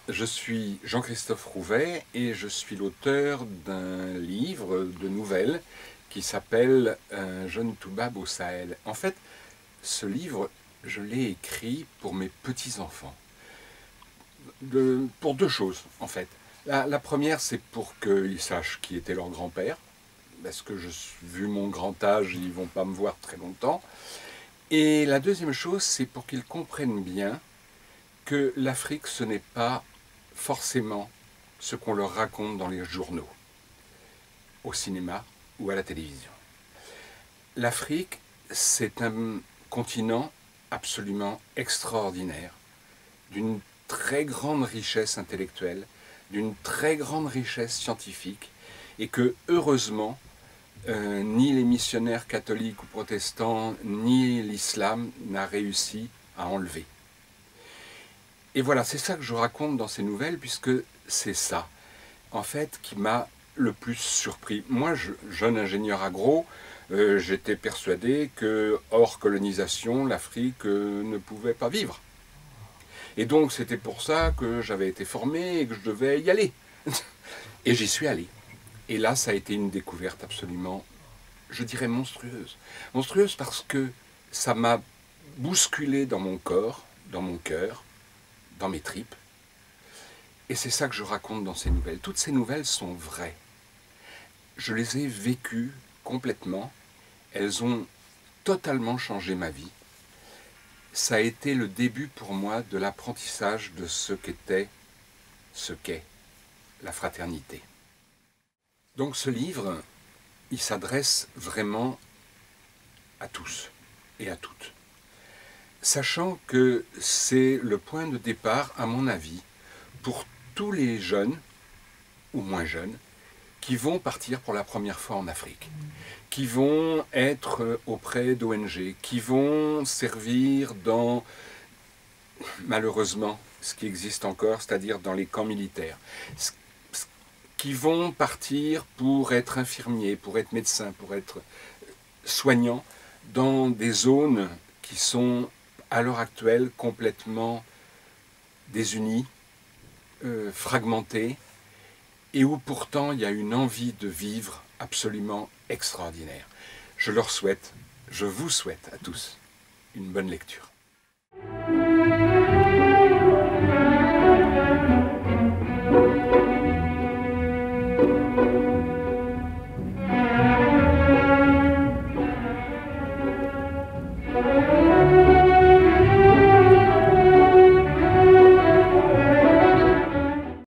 Je suis Jean-Christophe Rouvet et je suis l'auteur d'un livre de nouvelles qui s'appelle Un jeune toubab au Sahel. En fait, ce livre, je l'ai écrit pour mes petits-enfants. Pour deux choses, en fait. La première, c'est pour qu'ils sachent qui était leur grand-père, parce que vu mon grand âge, ils ne vont pas me voir très longtemps. Et la deuxième chose, c'est pour qu'ils comprennent bien que l'Afrique, ce n'est pas forcément ce qu'on leur raconte dans les journaux, au cinéma ou à la télévision. L'Afrique, c'est un continent absolument extraordinaire, d'une très grande richesse intellectuelle, d'une très grande richesse scientifique, et que, heureusement, ni les missionnaires catholiques ou protestants, ni l'islam n'a réussi à enlever. Et voilà, c'est ça que je raconte dans ces nouvelles, puisque c'est ça, en fait, qui m'a le plus surpris. Moi, jeune ingénieur agro, j'étais persuadé que, hors colonisation, l'Afrique ne pouvait pas vivre. Et donc, c'était pour ça que j'avais été formé et que je devais y aller. Et j'y suis allé. Et là, ça a été une découverte absolument, je dirais, monstrueuse. Monstrueuse parce que ça m'a bousculé dans mon corps, dans mon cœur, dans mes tripes. Et c'est ça que je raconte dans ces nouvelles. Toutes ces nouvelles sont vraies. Je les ai vécues complètement. Elles ont totalement changé ma vie. Ça a été le début pour moi de l'apprentissage de ce qu'est la fraternité. Donc ce livre, il s'adresse vraiment à tous et à toutes. Sachant que c'est le point de départ, à mon avis, pour tous les jeunes, ou moins jeunes, qui vont partir pour la première fois en Afrique, qui vont être auprès d'ONG, qui vont servir dans, malheureusement, ce qui existe encore, c'est-à-dire dans les camps militaires, qui vont partir pour être infirmiers, pour être médecins, pour être soignants, dans des zones qui sont à l'heure actuelle complètement désunies, fragmentées, et où pourtant il y a une envie de vivre absolument extraordinaire. Je leur souhaite, je vous souhaite à tous une bonne lecture.